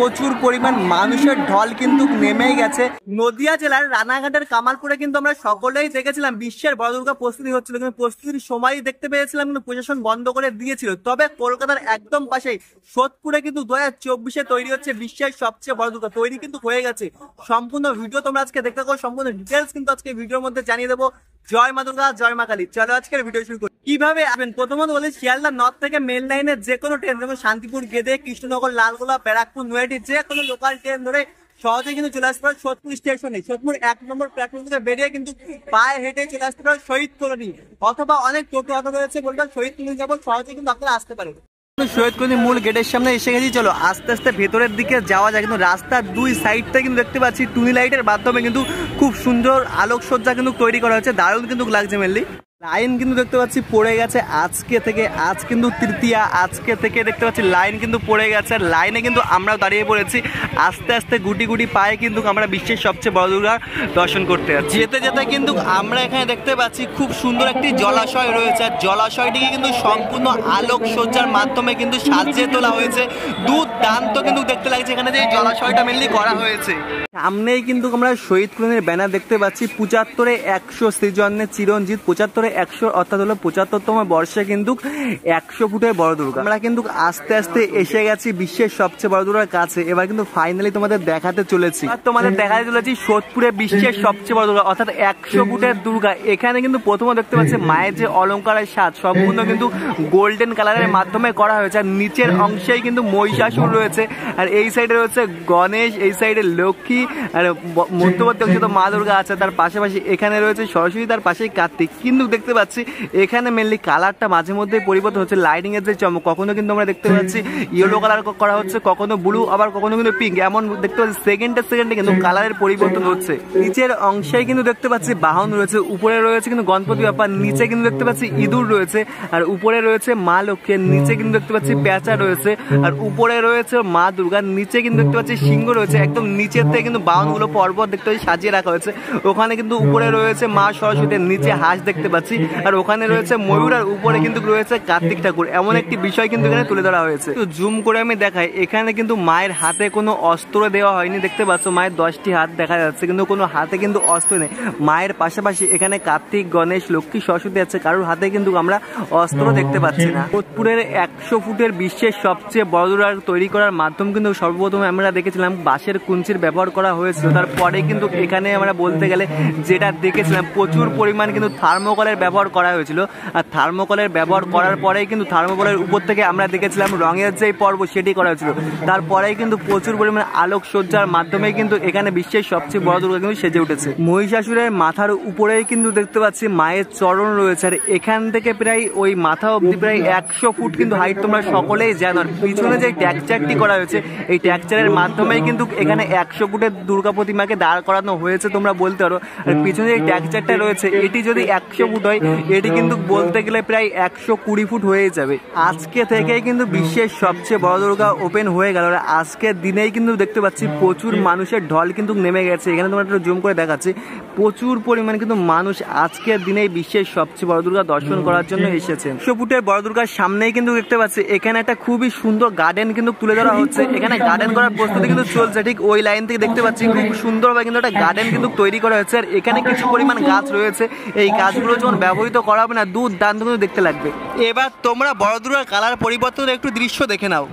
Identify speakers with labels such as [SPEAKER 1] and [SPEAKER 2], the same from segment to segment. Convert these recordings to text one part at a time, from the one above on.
[SPEAKER 1] প্রচুর পরিমাণ মানুষের ঢল কিন্তু নেমেই গেছে। নদিয়া জেলার রানাঘাটের কামালপুরে কিন্তু আমরা সকলেই দেখেছিলাম বিশ্বের বড় দুর্গা প্রস্তুতি হচ্ছিল, কিন্তু প্রস্তুতির সময় দেখতে পেয়েছিলাম কিন্তু প্রশাসন বন্ধ করে দিয়েছিল। তবে কলকাতার একদম পাশেই সোদপুরে কিন্তু 2024-এ তৈরি হচ্ছে বিশ্বের সবচেয়ে বড় দুর্গা, তৈরি কিন্তু হয়ে গেছে। সম্পূর্ণ ভিডিও তোমরা আজকে দেখতে পাবো, সম্পূর্ণ ডিটেলস কিন্তু আজকে ভিডিওর মধ্যে জানিয়ে দেবো। জয় মা দুর্গা, জয় মা কালী। চলো আজকের ভিডিও শুরু করি। কিভাবে আসবেন প্রথমত বলি, শিয়ালদা নর্থ থেকে মেন লাইনে যে কোনো ট্রেন, যেমন শান্তিপুর, গেদে, কৃষ্ণনগর, লালগোলা, ব্যারাকপুর, নয়াটি, যে কোনো লোকাল ট্রেন ধরে সহজে কিন্তু চলে আসতে পারে সোদপুর স্টেশনে। সোদপুর 1 নম্বর প্ল্যাটফর্ম থেকে বেরিয়ে কিন্তু পায়ে হেঁটে চলে আসতে পারে শহীদ কলোনি, অথবা অনেক টোটো অটো রয়েছে, বলবেন শহীদ কলোনি যাবো, সহজে কিন্তু আপনারা আসতে পারেন। শহীদ কলোনি মূল গেটের সামনে এসে গেছি, চলো আস্তে আস্তে ভেতরের দিকে যাওয়া যায়। কিন্তু রাস্তার দুই সাইডটা কিন্তু দেখতে পাচ্ছি টুনি লাইটের মাধ্যমে কিন্তু খুব সুন্দর আলোকসজ্জা কিন্তু তৈরি করা হয়েছে, দারুণ কিন্তু লাগছে। মেনলি লাইন কিন্তু দেখতে পাচ্ছি পড়ে গেছে আজকে থেকে, আজ কিন্তু তৃতীয়া, আজকে থেকে দেখতে পাচ্ছি লাইন কিন্তু পড়ে গেছে। লাইনে কিন্তু আমরাও দাঁড়িয়ে পড়েছি, আস্তে আস্তে গুটি গুটি পায়ে কিন্তু আমরা বিশ্বের সবচেয়ে বড় দুর্গার দর্শন করতে যাচ্ছি। যেতে যেতে কিন্তু আমরা এখানে দেখতে পাচ্ছি খুব সুন্দর একটি জলাশয় রয়েছে, আর জলাশয়টিকে কিন্তু সম্পূর্ণ আলোকসজ্জার মাধ্যমে কিন্তু সাজিয়ে তোলা হয়েছে। দুর্দান্ত কিন্তু দেখতে লাগছে এখানে যে জলাশয়টা মেনলি করা হয়েছে। সামনেই কিন্তু আমরা শহীদ কলোনির ব্যানার দেখতে পাচ্ছি, 75-এ 100 শ্রীজন্যে চিরঞ্জিত, 75-এ 100 অর্থাৎ হলো 75তম বর্ষে কিন্তু 100 ফুটের বড় দুর্গা। আমরা কিন্তু আস্তে আস্তে এসে গেছি বিশ্বের সবচেয়ে বড় দুর্গার কাছে। এবার কিন্তু ফাইনালি তোমাদের দেখাতে চলেছি, তোমাদের দেখাতে চলেছি সোদপুরে বিশ্বের সবচেয়ে বড় দুর্গা অর্থাৎ 100 ফুটের দুর্গা। এখানে কিন্তু প্রথমে দেখতে পাচ্ছি মায়ের যে অলঙ্কারের সাজ সম্পূর্ণ কিন্তু গোল্ডেন কালারের মাধ্যমে করা হয়েছে, আর নিচের অংশেই কিন্তু মহিষাসুর রয়েছে, আর এই সাইডে রয়েছে গণেশ, এই সাইডে লক্ষ্মী, আর মধ্যবর্তী অংশে তো মা দুর্গা আছে, তার পাশাপাশি এখানে রয়েছে সরস্বতী, তার পাশেই কার্তিক। কিন্তু দেখতে পাচ্ছি এখানে মেনলি কালারটা মাঝে মধ্যে পরিবর্তন হচ্ছে, লাইটিং এর যে চমক, কখনো কিন্তু আমরা দেখতে পাচ্ছি ইয়েলো কালার করা হচ্ছে, কখনো ব্লু, আবার কখনো কিন্তু পিঙ্ক, এমন দেখতে পাচ্ছি সেকেন্ডে কিন্তু কালারের পরিবর্তন হচ্ছে। নিচের অংশে কিন্তু দেখতে পাচ্ছি বাহন রয়েছে, উপরে রয়েছে কিন্তু গণপতি বাপ্পা, নিচে কিন্তু দেখতে পাচ্ছি ইঁদুর রয়েছে, আর উপরে রয়েছে মা লক্ষ্মী, নিচে কিন্তু দেখতে পাচ্ছি পেঁচা রয়েছে, আর উপরে রয়েছে মা দুর্গা, নিচে কিন্তু দেখতে পাচ্ছি সিংহ রয়েছে। একদম নিচের থেকে কিন্তু বাহনগুলো পর্বত দেখতে পাচ্ছি সাজিয়ে রাখা হয়েছে। ওখানে কিন্তু উপরে রয়েছে মা সরস্বতী, নিচে হাঁস দেখতে পাচ্ছি, আর ওখানে রয়েছে ময়ূর, আর উপরে কিন্তু রয়েছে কার্তিক ঠাকুর। এমন একটি বিষয় কিন্তু এখানে তুলে ধরা হয়েছে। তো জুম করে আমি দেখাই, এখানে কিন্তু মায়ের হাতে কোনো অস্ত্র দেওয়া হয়নি, দেখতে পাচ্ছ মায়ের 10টি হাত দেখা যাচ্ছে, কিন্তু কোনো হাতে কিন্তু অস্ত্র নেই। মায়ের পাশাপাশি এখানে কার্তিক, গণেশ, লক্ষ্মী, সরস্বতী আছে, কারোর হাতে কিন্তু আমরা অস্ত্র দেখতে পাচ্ছি না। সোদপুরের 100 ফুটের বিশ্বের সবচেয়ে বড় দুর্গা তৈরি করার মাধ্যম কিন্তু সর্বপ্রথমে আমরা দেখেছিলাম বাঁশের কুঞ্চির ব্যবহার করা হয়েছিল। তারপরে কিন্তু এখানে আমরা বলতে গেলে যেটা দেখেছিলাম প্রচুর পরিমাণ কিন্তু থার্মোকলের ব্যবহার করা হয়েছিল, আর থার্মোকলের ব্যবহার করার পরেই কিন্তু থার্মোকলের উপর থেকে আমরা দেখেছিলাম রঙের যে পর্ব সেটি করা হয়েছিল। তারপরেই কিন্তু প্রচুর পরিমাণ আলোকসজ্জার মাধ্যমে কিন্তু এখানে বিশ্বের সবচেয়ে বড় দুর্গা কিন্তু সেজে উঠেছে। মহিষাসুরের মাথার উপরেই কিন্তু দেখতে পাচ্ছি মায়ের চরণ রয়েছে, আর এখান থেকে প্রায় ওই মাথা অব্দি প্রায় 100 ফুট কিন্তু হাইট, তোমরা সকলেই জানো। আর পিছনে যে ট্যাকচারটি করা হয়েছে, এই ট্যাকচারের মাধ্যমেই কিন্তু এখানে 100 ফুটের দুর্গা প্রতিমাকে দাঁড় করানো হয়েছে, তোমরা বলতে পারো। আর পিছনে যে ট্যাকচারটা রয়েছে এটি যদি 100 ফুট হয়, এটি কিন্তু বলতে গেলে প্রায় 120 ফুট হয়ে যাবে। আজকে থেকেই কিন্তু বিশ্বের সবচেয়ে বড় দুর্গা ওপেন হয়ে গেল, আর আজকের দিনেই কিন্তু দেখতে পাচ্ছি প্রচুর মানুষের ঢল কিন্তু নেমে গেছে। এখানে তোমরা একটু জুম করে দেখাচ্ছি, প্রচুর পরিমাণে কিন্তু মানুষ আজকের দিনেই বিশ্বের সবচেয়ে বড় দুর্গা দর্শন করার জন্য এসেছে। 100 ফুটের বড় দুর্গার সামনেই কিন্তু দেখতে পাচ্ছি এখানে একটা খুবই সুন্দর গার্ডেন কিন্তু তুলে ধরা হচ্ছে। এখানে গার্ডেন করার প্রস্তুতি কিন্তু চলছে, ঠিক ওই লাইন থেকে দেখতে পাচ্ছি খুব সুন্দরভাবে কিন্তু একটা গার্ডেন কিন্তু তৈরি করা হয়েছে, আর এখানে কিছু পরিমাণ গাছ রয়েছে। এই গাছগুলো যখন ব্যবহৃত করা হবে না, দুর্দান্ত কিন্তু দেখতে লাগবে। এবার তোমরা বড় দুর্গার কালার পরিবর্তনের একটু দৃশ্য দেখে নাও।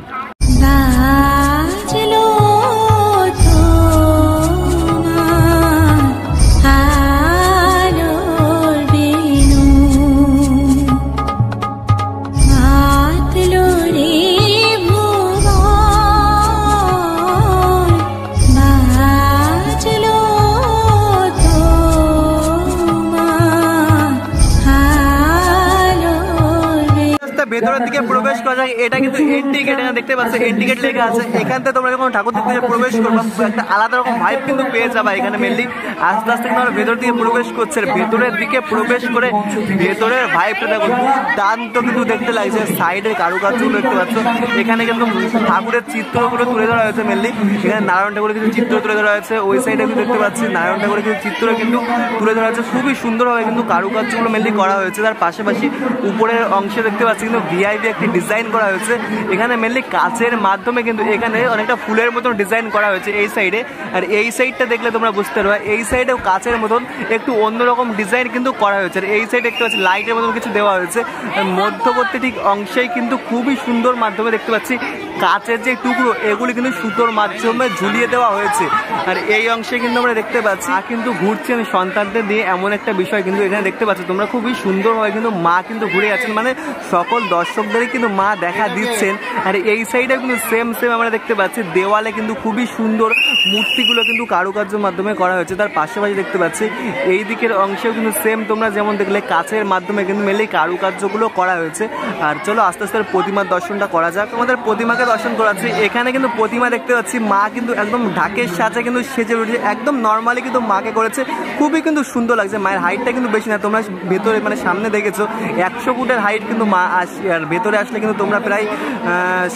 [SPEAKER 1] ভেতরের দিকে প্রবেশ করা যায়, এটা কিন্তু এন্ট্রি গেট, এখানে দেখতে পাচ্ছ এন্ট্রি গেট লেখা আছে। এখান থেকে তোমরা যখন ঠাকুর দিকে প্রবেশ করবা একটা আলাদা রকম ভাইব কিন্তু পেয়ে যাবা। এখানে মেনলি আস্তে আস্তে কিন্তু আমরা ভেতর দিকে প্রবেশ করছে, ভেতরের দিকে প্রবেশ করে ভেতরের ভাইবটা দেখো দুর্দান্ত কিন্তু দেখতে লাগছে। সাইডের কারুকার্যগুলো দেখতে পাচ্ছ, এখানে কিন্তু ঠাকুরের চিত্রগুলো তুলে ধরা হয়েছে। মেনলি এখানে নারায়ণ ঠাকুরের কিছু চিত্র তুলে ধরা হয়েছে, ওই সাইডে কিন্তু দেখতে পাচ্ছি নারায়ণ ঠাকুরের কিছু চিত্র কিন্তু তুলে ধরা হয়েছে। খুবই সুন্দরভাবে কিন্তু কারুকার্যগুলো মেনলি করা হয়েছে। তার পাশাপাশি উপরের অংশে দেখতে পাচ্ছি কিন্তু ভিআইপি একটি ডিজাইন করা হয়েছে। এখানে মেনলি কাচের মাধ্যমে কিন্তু এখানে অনেকটা ফুলের মতন ডিজাইন করা হয়েছে এই সাইডে। আর এই সাইডটা দেখলে তোমরা বুঝতে পারবে এই সাইডেও কাচের মতন একটু অন্যরকম ডিজাইন কিন্তু করা হয়েছে। আর এই সাইডে দেখতে পাচ্ছি লাইটের মতন কিছু দেওয়া হয়েছে। মধ্যবর্তী ঠিক অংশেই কিন্তু খুবই সুন্দর মাধ্যমে দেখতে পাচ্ছি কাচের যে টুকরো এগুলি কিন্তু সুতোর মাধ্যমে ঝুলিয়ে দেওয়া হয়েছে। আর এই অংশে কিন্তু আমরা দেখতে পাচ্ছি কিন্তু ঘুরছেন সন্তানদের দিয়ে, এমন একটা বিষয় কিন্তু এখানে দেখতে পাচ্ছি তোমরা। খুবই সুন্দরভাবে কিন্তু মা কিন্তু ঘুরে যাচ্ছেন, মানে সকল দর্শকদেরই কিন্তু মা দেখা দিচ্ছেন। আর এই সাইডে কিন্তু সেম আমরা দেখতে পাচ্ছি দেওয়ালে কিন্তু খুবই সুন্দর মূর্তিগুলো কিন্তু কারুকার্যের মাধ্যমে করা হয়েছে। তার পাশাপাশি দেখতে পাচ্ছি এই দিকের অংশেও কিন্তু সেম তোমরা যেমন দেখলে কাচের মাধ্যমে কিন্তু মেনলি কারুকার্যগুলো করা হয়েছে। আর চলো আস্তে আস্তে প্রতিমার দর্শনটা করা যাক। আমাদের প্রতিমাকে দর্শন করাচ্ছি। এখানে কিন্তু প্রতিমা দেখতে পাচ্ছি মা কিন্তু একদম ঢাকের সাজে কিন্তু সেজে উঠেছে, একদম নর্মালি কিন্তু মাকে করেছে। খুবই কিন্তু সুন্দর লাগছে। মায়ের হাইটটা কিন্তু বেশি না, তোমরা ভেতরে মানে সামনে দেখেছো 100 ফুটের হাইট কিন্তু মা আসছে। আর ভেতরে আসলে কিন্তু তোমরা প্রায়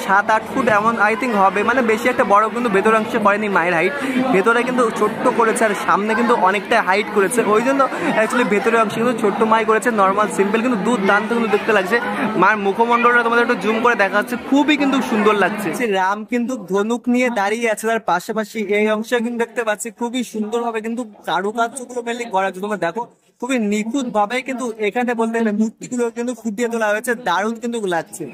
[SPEAKER 1] 7-8 ফুট এমন আই থিঙ্ক হবে, মানে বেশি একটা বড় কিন্তু ভেতর অংশে করেনি মায়ের হাইট। ভেতরে কিন্তু ছোট্ট করেছে আর সামনে কিন্তু অনেকটা হাইট করেছে, ওই জন্য অ্যাকচুয়ালি ভেতরের অংশে কিন্তু ছোট্ট মাই করেছে, নর্মাল সিম্পল কিন্তু দুর্দান্ত কিন্তু দেখতে লাগছে। মার মুখমণ্ডলটা তোমাদের একটু জুম করে দেখা যাচ্ছে, খুবই কিন্তু সুন্দর লাগছে। রাম কিন্তু ধনুক নিয়ে দাঁড়িয়ে আছে, তার পাশাপাশি এই অংশে কিন্তু দেখতে পাচ্ছি খুবই সুন্দরভাবে কিন্তু কারুকার্যগুলো মেনলি করা আছে। তোমরা দেখো খুবই নিখুঁত ভাবে কিন্তু এখানে বলতে গেলে মূর্তিগুলো কিন্তু ফুটিয়ে তোলা হয়েছে, দারুণ কিন্তু লাগছে।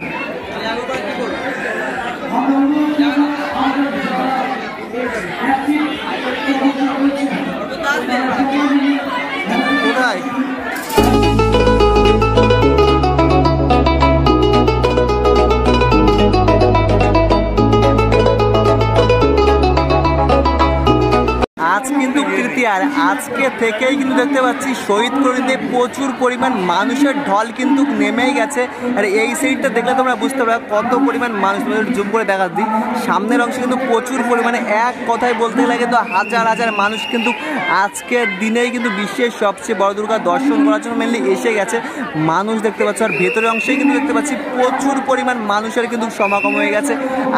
[SPEAKER 1] কোথায় আজ কিন্তু তৃতীয়া, আর আজকে থেকেই কিন্তু দেখতে পাচ্ছি শহীদকুঠিতে প্রচুর পরিমাণ মানুষের ঢল কিন্তু নেমেই গেছে। আর এই সাইডটা দেখলে তোমরা বুঝতে পারবে কত পরিমাণ মানুষ। জুম করে দেখা দিই, সামনের অংশে কিন্তু প্রচুর পরিমাণে, এক কথায় বলতে গেলে কিন্তু হাজার হাজার মানুষ কিন্তু আজকের দিনেই কিন্তু বিশ্বের সবচেয়ে বড় দুর্গা দর্শন করার জন্য মেনলি এসে গেছে মানুষ দেখতে পাচ্ছ। আর ভেতরের অংশেই কিন্তু দেখতে পাচ্ছি প্রচুর পরিমাণ মানুষের কিন্তু সমাগম হয়ে গেছে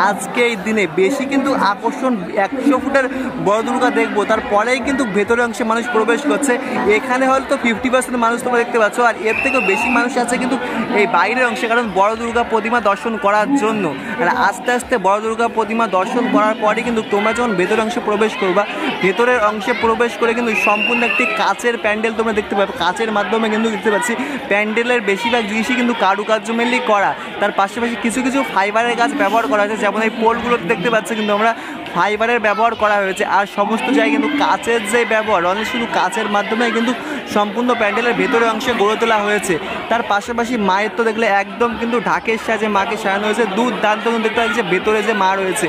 [SPEAKER 1] আজকে এই দিনে। বেশি কিন্তু আকর্ষণ 100 ফুটের বড় দুর্গা দেখবো, তারপরেই কিন্তু ভেতরের অংশে মানুষ প্রবেশ করছে। এখানে হয়তো 50% মানুষ তোমরা দেখতে পাচ্ছ, আর এর থেকেও বেশি মানুষ আছে কিন্তু এই বাইরের অংশে, কারণ বড় দুর্গা প্রতিমা দর্শন করার জন্য। আর আস্তে আস্তে বড় দুর্গা প্রতিমা দর্শন করার পরে কিন্তু তোমরা যখন ভেতরের অংশে প্রবেশ করবা, ভেতরের অংশে প্রবেশ করে কিন্তু সম্পূর্ণ একটি কাচের প্যান্ডেল তোমরা দেখতে পাবে। কাচের মাধ্যমে কিন্তু দেখতে পাচ্ছি প্যান্ডেলের বেশিরভাগ জিনিসই কিন্তু কারুকার্য মেনলি করা। তার পাশাপাশি কিছু কিছু ফাইবারের কাজ ব্যবহার করা হয়েছে, যেমন এই পোলগুলো দেখতে পাচ্ছি কিন্তু আমরা ফাইবারের ব্যবহার করা হয়েছে। আর সমস্ত জায়গায় কিন্তু কাচের যে ব্যবহার, অনেক শুধু কাচের মাধ্যমে কিন্তু সম্পূর্ণ প্যান্ডেলের ভেতরের অংশে গড়ে তোলা হয়েছে। তার পাশাপাশি মায়ের তো দেখলে একদম কিন্তু ঢাকের সাজে মাকে সাজানো হয়েছে, দুর্দান্ত কিন্তু দেখতে পাচ্ছি ভেতরে যে মা রয়েছে,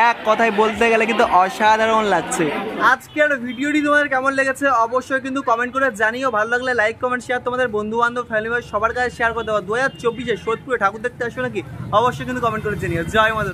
[SPEAKER 1] এক কথায় বলতে গেলে কিন্তু অসাধারণ লাগছে। আজকের ভিডিওটি তোমাদের কেমন লেগেছে অবশ্যই কিন্তু কমেন্ট করে জানিও। ভালো লাগলে লাইক কমেন্ট শেয়ার তোমাদের বন্ধু বান্ধব ফ্যামিলি সবার কাছে শেয়ার করে দেওয়া। 2024-এ সোদপুরে ঠাকুর দেখতে আসো নাকি অবশ্যই কিন্তু কমেন্ট করে জানিও। জয় মাতা।